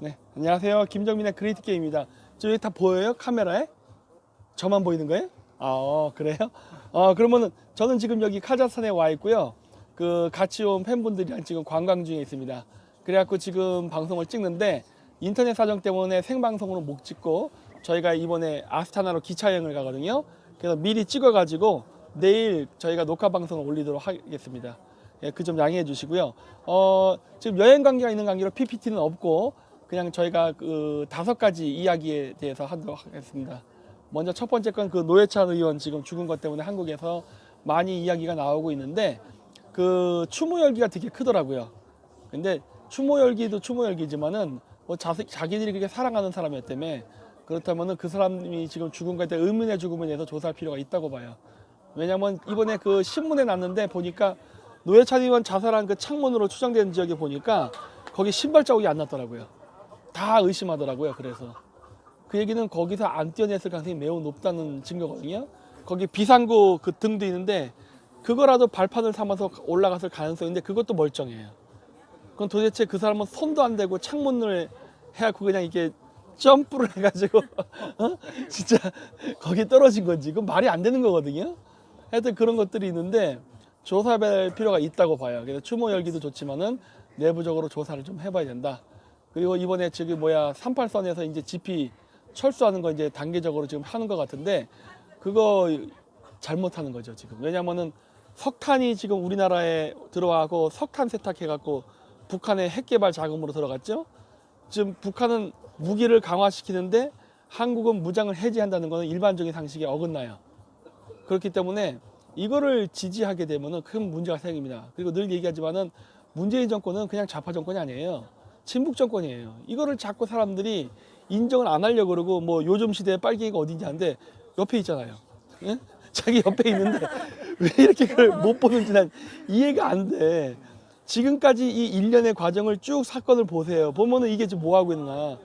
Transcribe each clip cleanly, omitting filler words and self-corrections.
네, 안녕하세요. 김정민의 그레이트 게임입니다. 저기 다 보여요? 카메라에? 저만 보이는 거예요? 그래요? 그러면은 저는 지금 여기 카자흐스탄에 와 있고요. 그 같이 온 팬분들이랑 지금 관광 중에 있습니다. 그래갖고 지금 방송을 찍는데 인터넷 사정 때문에 생방송으로 못 찍고 저희가 이번에 아스타나로 기차 여행을 가거든요. 그래서 미리 찍어가지고 내일 저희가 녹화 방송을 올리도록 하겠습니다. 예, 그 점 양해해 주시고요. 지금 여행 관계가 있는 관계로 PPT는 없고 그냥 저희가 그 5가지 이야기에 대해서 하도록 하겠습니다. 먼저 첫 번째 건 그 노회찬 의원 지금 죽은 것 때문에 한국에서 많이 이야기가 나오고 있는데 그 추모 열기가 되게 크더라고요. 근데 추모 열기도 추모 열기지만은 뭐 자기들이 그렇게 사랑하는 사람이었다며 그렇다면은 그 사람이 지금 죽은 것에 대해 의문의 죽음에 대해서 조사할 필요가 있다고 봐요. 왜냐면 이번에 그 신문에 났는데 보니까 노회찬 의원 자살한 그 창문으로 추정되는 지역에 보니까 거기 신발 자국이 안 났더라고요. 다 의심하더라고요. 그래서 그 얘기는 거기서 안 뛰어냈을 가능성이 매우 높다는 증거거든요. 거기 비상구 그 등도 있는데 그거라도 발판을 삼아서 올라갔을 가능성인데 그것도 멀쩡해요. 그럼 도대체 그 사람은 손도 안 대고 창문을 해갖고 그냥 이게 점프를 해가지고 진짜 거기 떨어진 건지 그건 말이 안 되는 거거든요. 하여튼 그런 것들이 있는데 조사할 필요가 있다고 봐요. 그래서 추모 열기도 좋지만은 내부적으로 조사를 좀 해봐야 된다. 그리고 이번에 저기 38선에서 이제 GP 철수하는 거 이제 단계적으로 지금 하는 것 같은데 그거 잘못하는 거죠 지금. 왜냐면은 석탄이 지금 우리나라에 들어와고 석탄 세탁해갖고 북한의 핵 개발 자금으로 들어갔죠. 지금 북한은 무기를 강화시키는데 한국은 무장을 해제한다는 것은 일반적인 상식에 어긋나요. 그렇기 때문에 이거를 지지하게 되면은 큰 문제가 생깁니다. 그리고 늘 얘기하지만은 문재인 정권은 그냥 좌파 정권이 아니에요. 친북 정권이에요. 이거를 자꾸 사람들이 인정을 안 하려고 그러고 뭐 요즘 시대에 빨갱이가 어디냐 하는데 옆에 있잖아요. 예? 자기 옆에 있는데 왜 이렇게 그걸 못 보는지 난 이해가 안 돼. 지금까지 이 일련의 과정을 쭉 사건을 보세요. 보면은 이게 지금 뭐 하고 있나.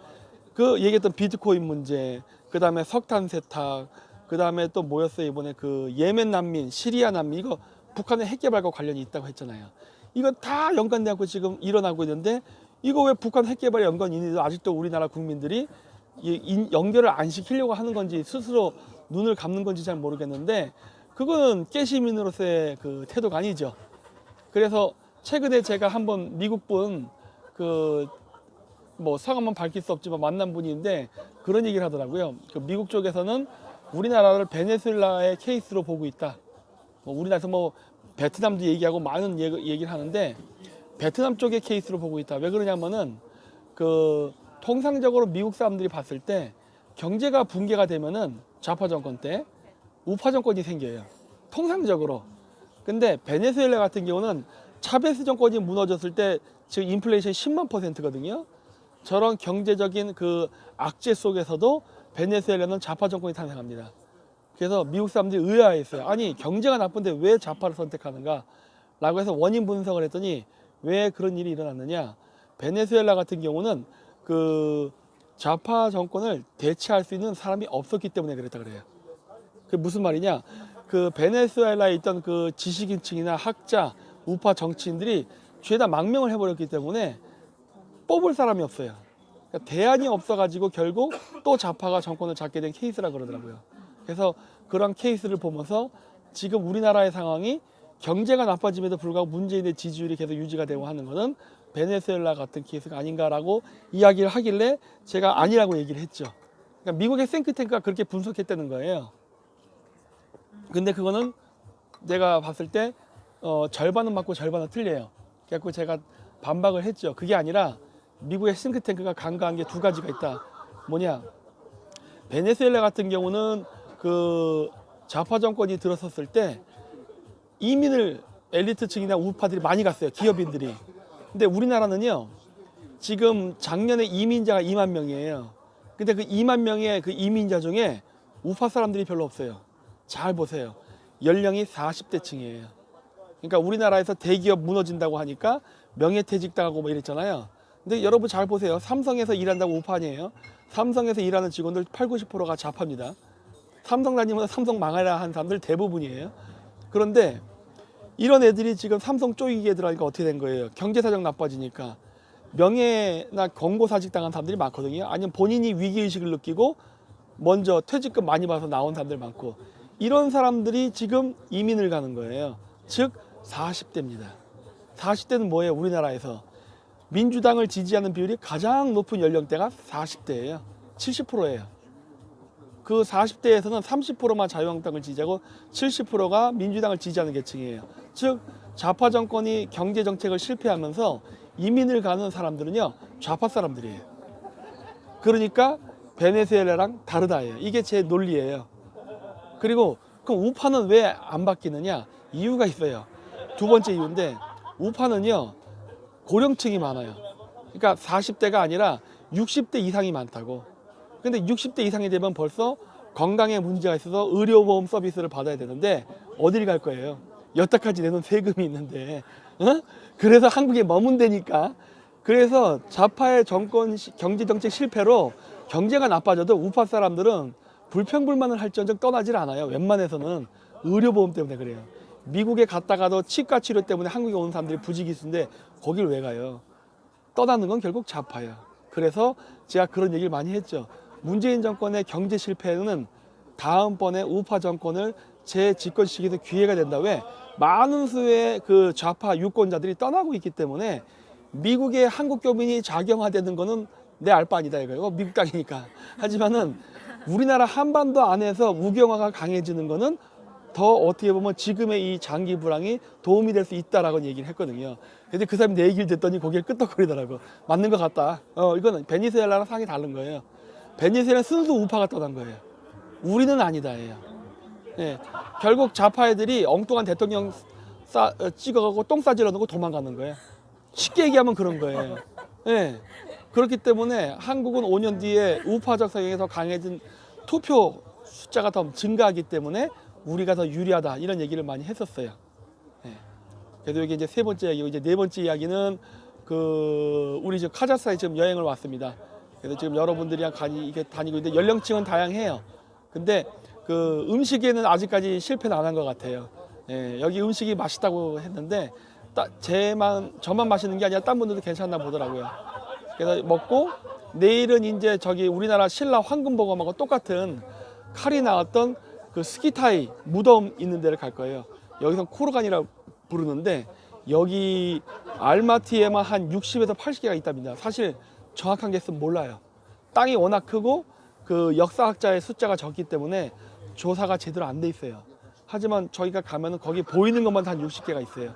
그 얘기했던 비트코인 문제, 그 다음에 석탄 세탁, 그 다음에 또 뭐였어요? 이번에 그 예멘 난민, 시리아 난민, 이거 북한의 핵 개발과 관련이 있다고 했잖아요. 이거 다 연관되고 지금 일어나고 있는데 이거 왜 북한 핵 개발에 연관이 있는데도 아직도 우리나라 국민들이 연결을 안 시키려고 하는 건지 스스로 눈을 감는 건지 잘 모르겠는데 그거는 깨시민으로서의 그 태도가 아니죠. 그래서 최근에 제가 한번 미국 분 그 뭐 성함은 밝힐 수 없지만 만난 분인데 그런 얘기를 하더라고요. 그 미국 쪽에서는 우리나라를 베네수엘라의 케이스로 보고 있다. 뭐 우리나라에서 뭐 베트남도 얘기하고 많은 얘기를 하는데 베트남 쪽의 케이스로 보고 있다. 왜 그러냐면은 그 통상적으로 미국 사람들이 봤을 때 경제가 붕괴가 되면은 좌파 정권 때 우파 정권이 생겨요. 통상적으로. 근데 베네수엘라 같은 경우는 차베스 정권이 무너졌을 때 지금 인플레이션이 10만%거든요. 저런 경제적인 그 악재 속에서도 베네수엘라는 좌파 정권이 탄생합니다. 그래서 미국 사람들이 의아했어요. 아니 경제가 나쁜데 왜 좌파를 선택하는가? 라고 해서 원인 분석을 했더니 왜 그런 일이 일어났느냐? 베네수엘라 같은 경우는 그 좌파 정권을 대체할 수 있는 사람이 없었기 때문에 그랬다 그래요. 그게 무슨 말이냐? 그 베네수엘라에 있던 그 지식인층이나 학자, 우파 정치인들이 죄다 망명을 해버렸기 때문에 뽑을 사람이 없어요. 그러니까 대안이 없어가지고 결국 또 좌파가 정권을 잡게 된 케이스라 그러더라고요. 그래서 그런 케이스를 보면서 지금 우리나라의 상황이 경제가 나빠짐에도 불구하고 문재인의 지지율이 계속 유지가 되고 하는 것은 베네수엘라 같은 케이스가 아닌가라고 이야기를 하길래 제가 아니라고 얘기를 했죠. 그러니까 미국의 싱크탱크가 그렇게 분석했다는 거예요. 근데 그거는 내가 봤을 때 절반은 맞고 절반은 틀려요. 그래서 제가 반박을 했죠. 그게 아니라 미국의 싱크탱크가 간과한 게 2가지가 있다. 뭐냐? 베네수엘라 같은 경우는 그 좌파 정권이 들어섰을 때 이민을 엘리트층이나 우파들이 많이 갔어요. 기업인들이. 근데 우리나라는요. 지금 작년에 이민자가 2만 명이에요. 근데 그 2만 명의 그 이민자 중에 우파 사람들이 별로 없어요. 잘 보세요. 연령이 40대층이에요. 그러니까 우리나라에서 대기업 무너진다고 하니까 명예퇴직 당하고 뭐 이랬잖아요. 근데 여러분 잘 보세요. 삼성에서 일한다고 우파 아니에요? 삼성에서 일하는 직원들 8, 90%가 좌파입니다. 삼성 다니면서 삼성 망하라 한 사람들 대부분이에요. 그런데 이런 애들이 지금 삼성 쪼이게 들어가니까 어떻게 된 거예요? 경제사정 나빠지니까. 명예나 권고사직 당한 사람들이 많거든요. 아니면 본인이 위기의식을 느끼고 먼저 퇴직금 많이 받아서 나온 사람들 많고, 이런 사람들이 지금 이민을 가는 거예요. 즉 40대입니다. 40대는 뭐예요? 우리나라에서 민주당을 지지하는 비율이 가장 높은 연령대가 40대예요. 70%예요. 그 40대에서는 30%만 자유한국당을 지지하고 70%가 민주당을 지지하는 계층이에요. 즉 좌파 정권이 경제 정책을 실패하면서 이민을 가는 사람들은요, 좌파 사람들이에요. 그러니까 베네수엘라랑 다르다예요. 이게 제 논리예요. 그리고 그럼 우파는 왜 안 바뀌느냐? 이유가 있어요. 두 번째 이유인데, 우파는요 고령층이 많아요. 그러니까 40대가 아니라 60대 이상이 많다고. 근데 60대 이상이 되면 벌써 건강에 문제가 있어서 의료보험 서비스를 받아야 되는데 어딜 갈 거예요? 여태까지 내놓은 세금이 있는데, 어? 그래서 한국에 머문다니까. 그래서 좌파의 정권 경제정책 실패로 경제가 나빠져도 우파 사람들은 불평불만을 할지언정 떠나질 않아요. 웬만해서는 의료보험 때문에 그래요. 미국에 갔다가도 치과 치료 때문에 한국에 오는 사람들이 부지기수인데 거길 왜 가요? 떠나는 건 결국 좌파예요. 그래서 제가 그런 얘기를 많이 했죠. 문재인 정권의 경제 실패는 다음번에 우파 정권을 재집권시키기 위해서 기회가 된다. 왜? 많은 수의 그 좌파 유권자들이 떠나고 있기 때문에 미국의 한국 교민이 작용화되는 거는 내 알 바 아니다 이거예요. 미국 땅이니까. 하지만은 우리나라 한반도 안에서 우경화가 강해지는 거는 더 어떻게 보면 지금의 이 장기 불황이 도움이 될 수 있다라고 얘기를 했거든요. 근데 그 사람이 내 얘기를 듣더니 고개를 끄덕거리더라고. 맞는 것 같다. 이거는 베네수엘라랑 상이 다른 거예요. 베네수엘라는 순수 우파가 떠난 거예요. 우리는 아니다예요. 예, 결국 좌파 애들이 엉뚱한 대통령 찍어가고 똥 싸질러 놓고 도망가는 거예요. 쉽게 얘기하면 그런 거예요. 예, 그렇기 때문에 한국은 5년 뒤에 우파적 성향이 더 강해진 투표 숫자가 더 증가하기 때문에 우리가 더 유리하다, 이런 얘기를 많이 했었어요. 예. 그래도 이게 이제 세 번째 이야기고, 이제 네 번째 이야기는 우리 지금 카자흐스탄에 지금 여행을 왔습니다. 그래서 지금 여러분들이랑 이게 다니고 있는데 연령층은 다양해요. 근데 그 음식에는 아직까지 실패는 안 한 것 같아요. 예, 여기 음식이 맛있다고 했는데 저만 마시는 게 아니라 딴 분들도 괜찮나 보더라고요. 그래서 먹고 내일은 이제 저기 우리나라 신라 황금버거하고 똑같은 칼이 나왔던 그 스키타이 무덤 있는 데를 갈 거예요. 여기서 코르간이라고 부르는데 여기 알마티에만 한 60에서 80개가 있답니다. 사실 정확한 개수는 몰라요. 땅이 워낙 크고 그 역사학자의 숫자가 적기 때문에 조사가 제대로 안 돼 있어요. 하지만 저희가 가면은 거기 보이는 것만 한 60개가 있어요.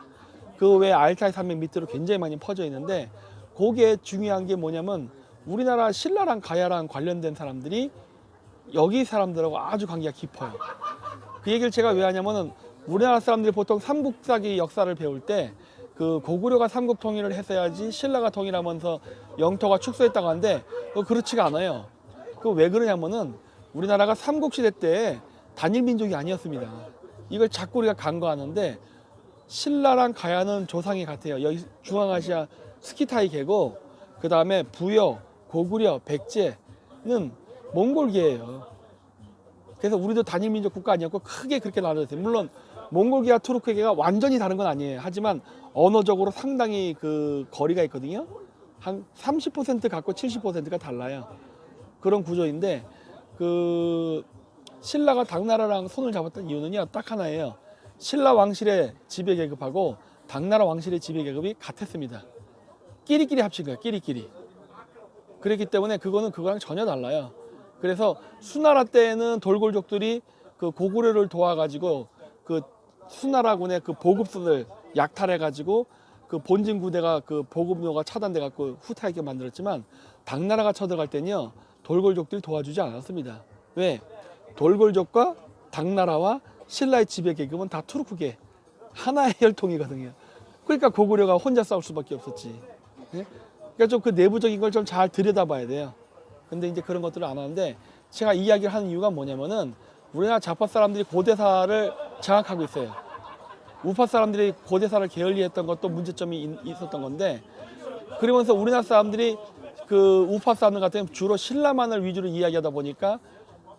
그 외에 알타이 산맥 밑으로 굉장히 많이 퍼져 있는데, 거기에 중요한 게 뭐냐면 우리나라 신라랑 가야랑 관련된 사람들이 여기 사람들하고 아주 관계가 깊어요. 그 얘기를 제가 왜 하냐면은 우리나라 사람들이 보통 삼국사기 역사를 배울 때 그 고구려가 삼국 통일을 했어야지 신라가 통일하면서 영토가 축소했다고 하는데 그거 그렇지가 않아요. 그 왜 그러냐면은 우리나라가 삼국시대 때 단일 민족이 아니었습니다. 이걸 자꾸 우리가 간과하는데 신라랑 가야는 조상이 같아요. 여기 중앙아시아 스키타이 계고, 그 다음에 부여, 고구려, 백제는 몽골계예요. 그래서 우리도 단일 민족 국가 아니었고 크게 그렇게 나눠졌어요. 물론 몽골계와 투르크계가 완전히 다른 건 아니에요. 하지만 언어적으로 상당히 그 거리가 있거든요. 한 30% 갖고 70%가 달라요. 그런 구조인데, 그 신라가 당나라랑 손을 잡았던 이유는요, 딱 하나예요. 신라 왕실의 지배 계급하고 당나라 왕실의 지배 계급이 같았습니다. 끼리끼리 합친 거예요. 끼리끼리. 그렇기 때문에 그거랑 전혀 달라요. 그래서 수나라 때는 돌골족들이 그 고구려를 도와가지고 그 수나라군의 그 보급선을 약탈해가지고 그 본진 구대가 그 보급로가 차단돼갖고 후퇴하게 만들었지만, 당나라가 쳐들어갈 때는요 돌골족들이 도와주지 않았습니다. 왜? 돌골족과 당나라와 신라의 지배 계급은 다 투르크계 하나의 혈통이거든요. 그러니까 고구려가 혼자 싸울 수밖에 없었지. 예? 그러니까 좀 그 내부적인 걸 좀 잘 들여다봐야 돼요. 근데 이제 그런 것들을 안 하는데, 제가 이야기를 하는 이유가 뭐냐면은 우리나라 좌파 사람들이 고대사를 장악하고 있어요. 우파 사람들이 고대사를 게을리했던 것도 문제점이 있었던 건데, 그러면서 우리나라 사람들이 그 우파 사람들 같은 경우는 주로 신라만을 위주로 이야기하다 보니까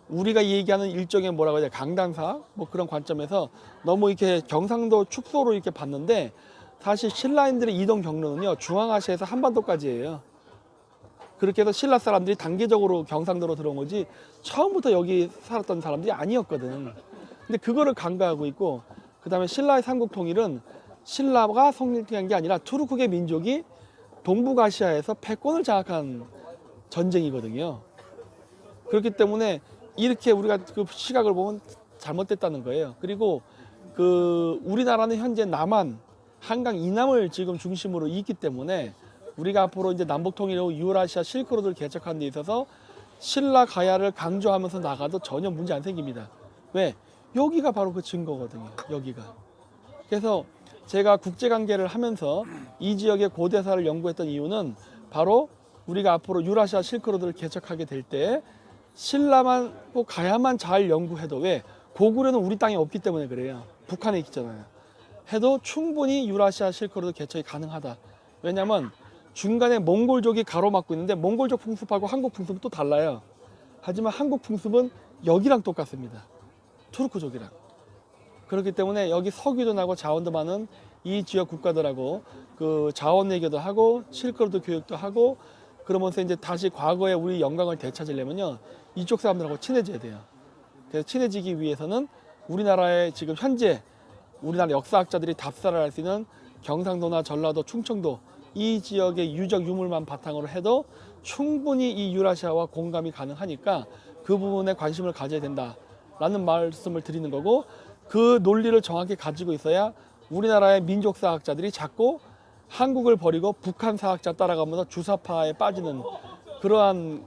우리가 얘기하는 일종의 뭐라고 해야 돼, 강단사 뭐 그런 관점에서 너무 이렇게 경상도 축소로 이렇게 봤는데, 사실 신라인들의 이동 경로는요 중앙아시아에서 한반도까지예요. 그렇게 해서 신라 사람들이 단계적으로 경상도로 들어온 거지 처음부터 여기 살았던 사람들이 아니었거든. 근데 그거를 간과하고 있고, 그 다음에 신라의 삼국 통일은 신라가 성립한 게 아니라 투르크계 민족이 동북아시아에서 패권을 장악한 전쟁이거든요. 그렇기 때문에 이렇게 우리가 그 시각을 보면 잘못됐다는 거예요. 그리고 그 우리나라는 현재 남한, 한강 이남을 지금 중심으로 있기 때문에 우리가 앞으로 이제 남북 통일하고 유라시아 실크로드를 개척하는 데 있어서 신라 가야를 강조하면서 나가도 전혀 문제 안 생깁니다. 왜? 여기가 바로 그 증거거든요. 여기가. 그래서 제가 국제관계를 하면서 이 지역의 고대사를 연구했던 이유는 바로 우리가 앞으로 유라시아 실크로드를 개척하게 될 때 신라만 꼭 가야만 잘 연구해도, 왜? 고구려는 우리 땅에 없기 때문에 그래요. 북한에 있잖아요. 해도 충분히 유라시아 실크로드 개척이 가능하다. 왜냐하면 중간에 몽골족이 가로막고 있는데 몽골족 풍습하고 한국 풍습은 또 달라요. 하지만 한국 풍습은 여기랑 똑같습니다. 투르크족이랑. 그렇기 때문에 여기 석유도 나고 자원도 많은 이 지역 국가들하고 그 자원 외교도 하고 실크로드 교육도 하고 그러면서 이제 다시 과거의 우리 영광을 되찾으려면요 이쪽 사람들하고 친해져야 돼요. 그래서 친해지기 위해서는 우리나라의 지금 현재 우리나라 역사학자들이 답사를 할 수 있는 경상도나 전라도, 충청도 이 지역의 유적 유물만 바탕으로 해도 충분히 이 유라시아와 공감이 가능하니까 그 부분에 관심을 가져야 된다라는 말씀을 드리는 거고, 그 논리를 정확히 가지고 있어야 우리나라의 민족사학자들이 자꾸 한국을 버리고 북한 사학자 따라가면서 주사파에 빠지는 그러한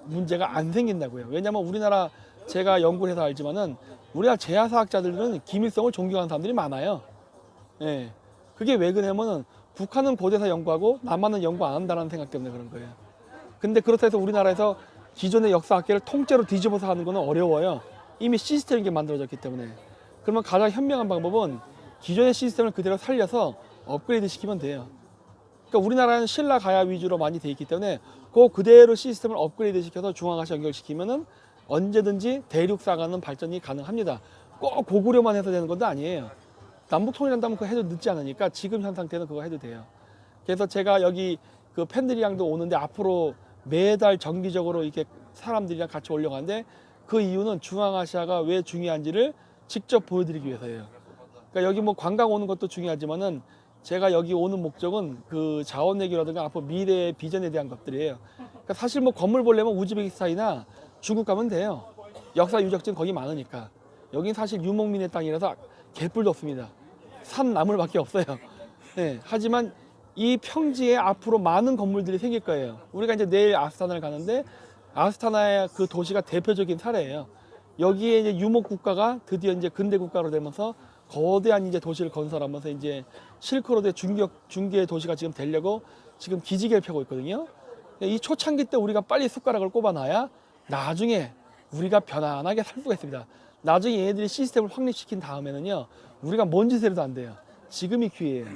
문제가 안 생긴다고요. 왜냐하면 우리나라, 제가 연구를 해서 알지만은 우리나라 제야사학자들은 김일성을 존경하는 사람들이 많아요. 예. 그게 왜 그러냐면은 북한은 고대사 연구하고 남한은 연구 안 한다는 생각 때문에 그런 거예요. 근데 그렇다 해서 우리나라에서 기존의 역사학계를 통째로 뒤집어서 하는 거는 어려워요. 이미 시스템이 만들어졌기 때문에. 그러면 가장 현명한 방법은 기존의 시스템을 그대로 살려서 업그레이드 시키면 돼요. 그러니까 우리나라는 신라 가야 위주로 많이 돼 있기 때문에 그 그대로 시스템을 업그레이드 시켜서 중앙아시아 연결시키면은 언제든지 대륙사가는 발전이 가능합니다. 꼭 고구려만 해서 되는 것도 아니에요. 남북 통일한다면 그거 해도 늦지 않으니까 지금 현 상태는 그거 해도 돼요. 그래서 제가 여기 그 팬들이랑도 오는데 앞으로 매달 정기적으로 이렇게 사람들이랑 같이 올려가는데 그 이유는 중앙아시아가 왜 중요한지를 직접 보여드리기 위해서예요. 그러니까 여기 뭐 관광 오는 것도 중요하지만은 제가 여기 오는 목적은 그 자원외교라든가 앞으로 미래의 비전에 대한 것들이에요. 그러니까 사실 뭐 건물 보려면 우즈베키스탄이나 중국 가면 돼요. 역사 유적지는 거기 많으니까. 여긴 사실 유목민의 땅이라서 개뿔도 없습니다. 산 나물밖에 없어요. 네, 하지만 이 평지에 앞으로 많은 건물들이 생길 거예요. 우리가 이제 내일 아스타나를 가는데 아스타나의 그 도시가 대표적인 사례예요. 여기에 이제 유목 국가가 드디어 이제 근대 국가로 되면서 거대한 이제 도시를 건설하면서 이제 실크로드의 중개 도시가 지금 되려고 지금 기지개를 펴고 있거든요. 이 초창기 때 우리가 빨리 숟가락을 꼽아놔야 나중에 우리가 편안하게 살 수가 있습니다. 나중에 얘네들이 시스템을 확립시킨 다음에는요 우리가 뭔 짓을 해도 안 돼요. 지금이 기회예요.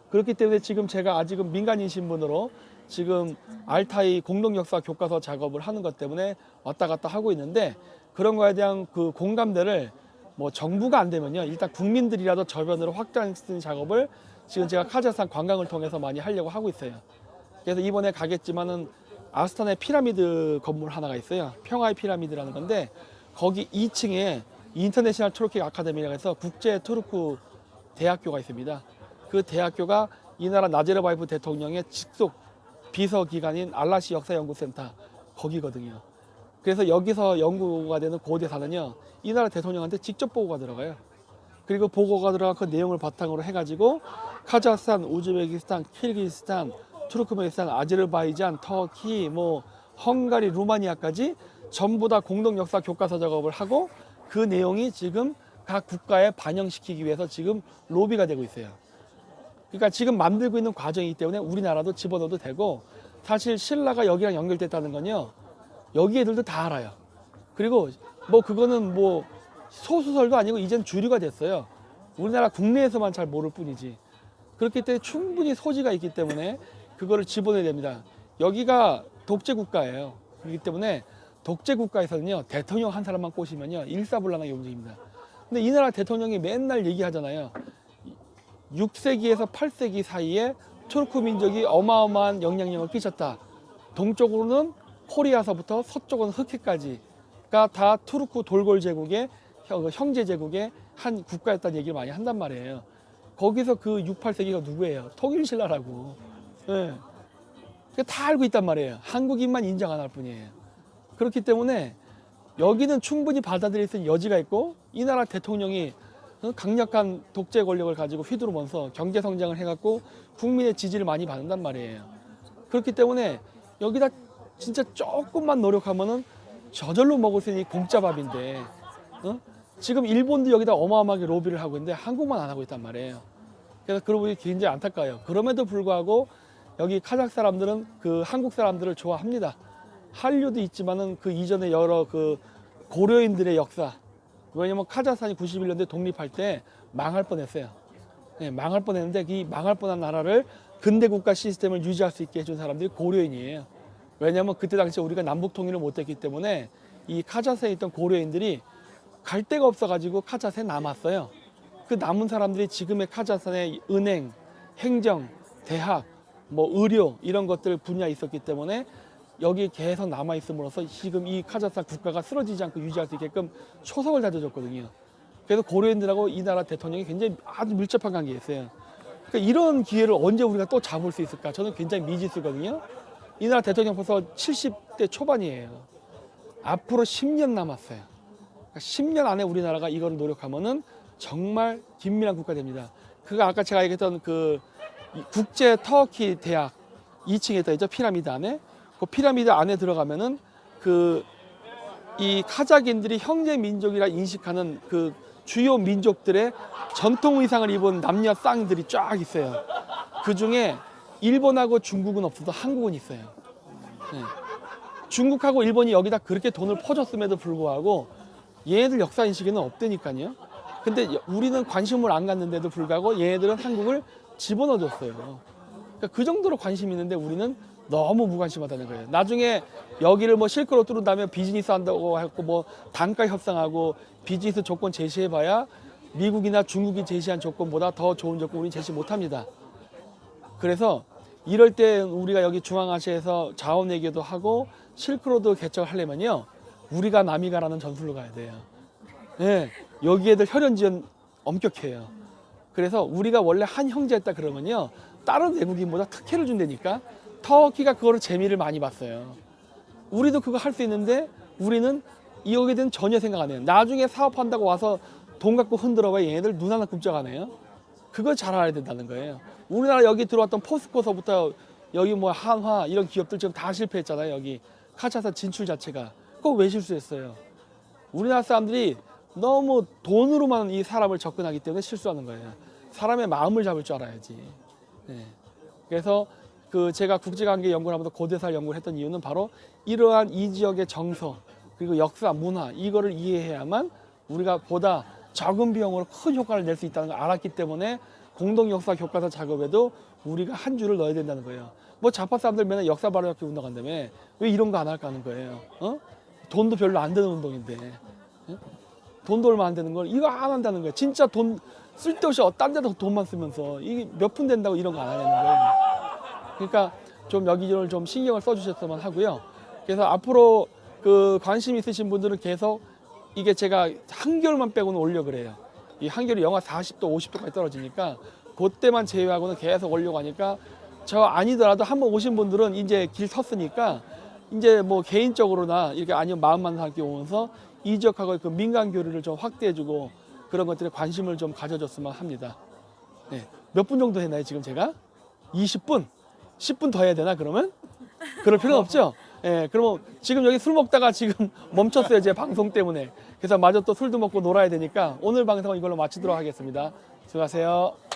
그렇기 때문에 지금 제가 아직은 민간인 신분으로 지금 알타이 공동역사 교과서 작업을 하는 것 때문에 왔다 갔다 하고 있는데, 그런 거에 대한 그 공감대를 뭐 정부가 안 되면요 일단 국민들이라도 저변으로 확장시키는 작업을 지금 제가 카자흐스탄 관광을 통해서 많이 하려고 하고 있어요. 그래서 이번에 가겠지만은 아스타나에 피라미드 건물 하나가 있어요. 평화의 피라미드라는 건데 거기 2층에 인터내셔널 투르키 아카데미라고 해서 국제 투르크 대학교가 있습니다. 그 대학교가 이 나라 나제르바예프 대통령의 직속 비서기관인 알라시 역사연구센터 거기거든요. 그래서 여기서 연구가 되는 고대사는요 이 나라 대통령한테 직접 보고가 들어가요. 그리고 보고가 들어간 그 내용을 바탕으로 해가지고 카자흐스탄, 우즈베키스탄, 키르기스탄, 투르크메니스탄, 아제르바이잔, 터키, 뭐 헝가리, 루마니아까지 전부 다 공동 역사 교과서 작업을 하고 그 내용이 지금 각 국가에 반영시키기 위해서 지금 로비가 되고 있어요. 그러니까 지금 만들고 있는 과정이기 때문에 우리나라도 집어넣어도 되고, 사실 신라가 여기랑 연결됐다는 건요 여기 애들도 다 알아요. 그리고 뭐 그거는 뭐 소수설도 아니고 이젠 주류가 됐어요. 우리나라 국내에서만 잘 모를 뿐이지. 그렇기 때문에 충분히 소지가 있기 때문에 그거를 집어넣어야 됩니다. 여기가 독재 국가예요. 그렇기 때문에 독재 국가에서는요 대통령 한 사람만 꼬시면요 일사불란하게 움직입니다. 근데 이 나라 대통령이 맨날 얘기하잖아요. 6세기에서 8세기 사이에 투르크 민족이 어마어마한 영향력을 끼쳤다. 동쪽으로는 코리아서부터 서쪽은 흑해까지가 다 투르크 돌골 제국의 형제 제국의 한 국가였다는 얘기를 많이 한단 말이에요. 거기서 그 6, 8세기가 누구예요? 통일 신라라고. 예. 다 알고 있단 말이에요. 한국인만 인정 안 할 뿐이에요. 그렇기 때문에 여기는 충분히 받아들일 수 있는 여지가 있고, 이 나라 대통령이 강력한 독재 권력을 가지고 휘두르면서 경제 성장을 해갖고 국민의 지지를 많이 받는단 말이에요. 그렇기 때문에 여기다 진짜 조금만 노력하면은 저절로 먹을 수 있는 공짜밥인데, 지금 일본도 여기다 어마어마하게 로비를 하고 있는데 한국만 안 하고 있단 말이에요. 그래서 그런 부분이 굉장히 안타까워요. 그럼에도 불구하고 여기 카자흐 사람들은 그 한국 사람들을 좋아합니다. 한류도 있지만은 그 이전에 여러 그 고려인들의 역사. 왜냐면 카자흐스탄이 91년도에 독립할 때 망할 뻔했어요. 네, 망할 뻔했는데 이 망할 뻔한 나라를 근대 국가 시스템을 유지할 수 있게 해준 사람들이 고려인이에요. 왜냐면 그때 당시에 우리가 남북 통일을 못했기 때문에 이 카자흐스탄에 있던 고려인들이 갈 데가 없어가지고 카자흐스탄에 남았어요. 그 남은 사람들이 지금의 카자흐스탄의 은행, 행정, 대학, 뭐 의료 이런 것들 분야에 있었기 때문에 여기 계속 남아 있음으로써 지금 이 카자흐스탄 국가가 쓰러지지 않고 유지할 수 있게끔 초석을 다져줬거든요. 그래서 고려인들하고 이 나라 대통령이 굉장히 아주 밀접한 관계였어요. 그러니까 이런 기회를 언제 우리가 또 잡을 수 있을까? 저는 굉장히 미지수거든요. 이 나라 대통령 벌써 70대 초반이에요. 앞으로 10년 남았어요. 그러니까 10년 안에 우리나라가 이걸 노력하면은 정말 긴밀한 국가 됩니다. 그가 아까 제가 얘기했던 그 국제 터키 대학 2층에 있다 있죠, 피라미드 안에. 그 피라미드 안에 들어가면은 그 이 카자흐인들이 형제 민족이라 인식하는 그 주요 민족들의 전통 의상을 입은 남녀 쌍들이 쫙 있어요. 그 중에 일본하고 중국은 없어도 한국은 있어요. 네. 중국하고 일본이 여기다 그렇게 돈을 퍼줬음에도 불구하고 얘네들 역사 인식에는 없다니까요. 근데 우리는 관심을 안 갖는데도 불구하고 얘네들은 한국을 집어넣어줬어요. 그러니까 그 정도로 관심이 있는데 우리는 너무 무관심하다는 거예요. 나중에 여기를 뭐 실크로 뚫은 다음에 비즈니스 한다고 하고 뭐 단가 협상하고 비즈니스 조건 제시해봐야 미국이나 중국이 제시한 조건보다 더 좋은 조건 우리는 제시 못합니다. 그래서 이럴 때 우리가 여기 중앙아시아에서 자원 외교도 하고 실크로드 개척을 하려면요, 우리가 남이 가라는 전술로 가야 돼요. 네, 여기 애들 혈연지연 엄격해요. 그래서 우리가 원래 한 형제였다 그러면요, 다른 외국인보다 특혜를 준다니까. 터키가 그거를 재미를 많이 봤어요. 우리도 그거 할 수 있는데 우리는 여기에 대해서 전혀 생각 안 해요. 나중에 사업한다고 와서 돈 갖고 흔들어봐 얘네들 눈 하나 끔찍 안 해요. 그걸 잘 알아야 된다는 거예요. 우리나라 여기 들어왔던 포스코서부터 여기 뭐 한화 이런 기업들 지금 다 실패했잖아요. 여기 카자흐스탄 진출 자체가. 그거 왜 실수했어요? 우리나라 사람들이 너무 돈으로만 이 사람을 접근하기 때문에 실수하는 거예요. 사람의 마음을 잡을 줄 알아야지. 네. 그래서 그 제가 국제관계 연구를 하면서 고대사를 연구를 했던 이유는 바로 이러한 이 지역의 정서 그리고 역사, 문화 이거를 이해해야만 우리가 보다 적은 비용으로 큰 효과를 낼 수 있다는 걸 알았기 때문에 공동 역사 교과서 작업에도 우리가 한 줄을 넣어야 된다는 거예요. 뭐 좌파 사람들 맨날 역사 바로잡기 운동한다며 왜 이런 거 안 할까 하는 거예요. 돈도 별로 안 드는 운동인데 돈도 얼마 안 되는 걸 이거 안 한다는 거예요. 진짜 돈 쓸데없이 딴 데다 돈만 쓰면서 이게 몇 푼 된다고 이런 거 안 하냐는 거예요. 그러니까 좀 여기를 좀 신경을 써주셨으면 하고요. 그래서 앞으로 그 관심 있으신 분들은 계속 이게 제가 한겨울만 빼고는 올려 그래요. 이 한겨울이 영하 40도, 50도까지 떨어지니까 그때만 제외하고는 계속 올려고 하니까 저 아니더라도 한번 오신 분들은 이제 길 섰으니까 이제 뭐 개인적으로나 이렇게 아니면 마음만 함께 오면서 이 지역하고 그 민간 교류를 좀 확대해주고 그런 것들에 관심을 좀 가져줬으면 합니다. 네. 몇 분 정도 했나요 지금 제가? 20분? 10분 더 해야 되나 그러면? 그럴 필요는 없죠? 예, 그러면 지금 여기 술 먹다가 지금 멈췄어요 제 방송 때문에. 그래서 마저 또 술도 먹고 놀아야 되니까 오늘 방송은 이걸로 마치도록 하겠습니다. 수고하세요.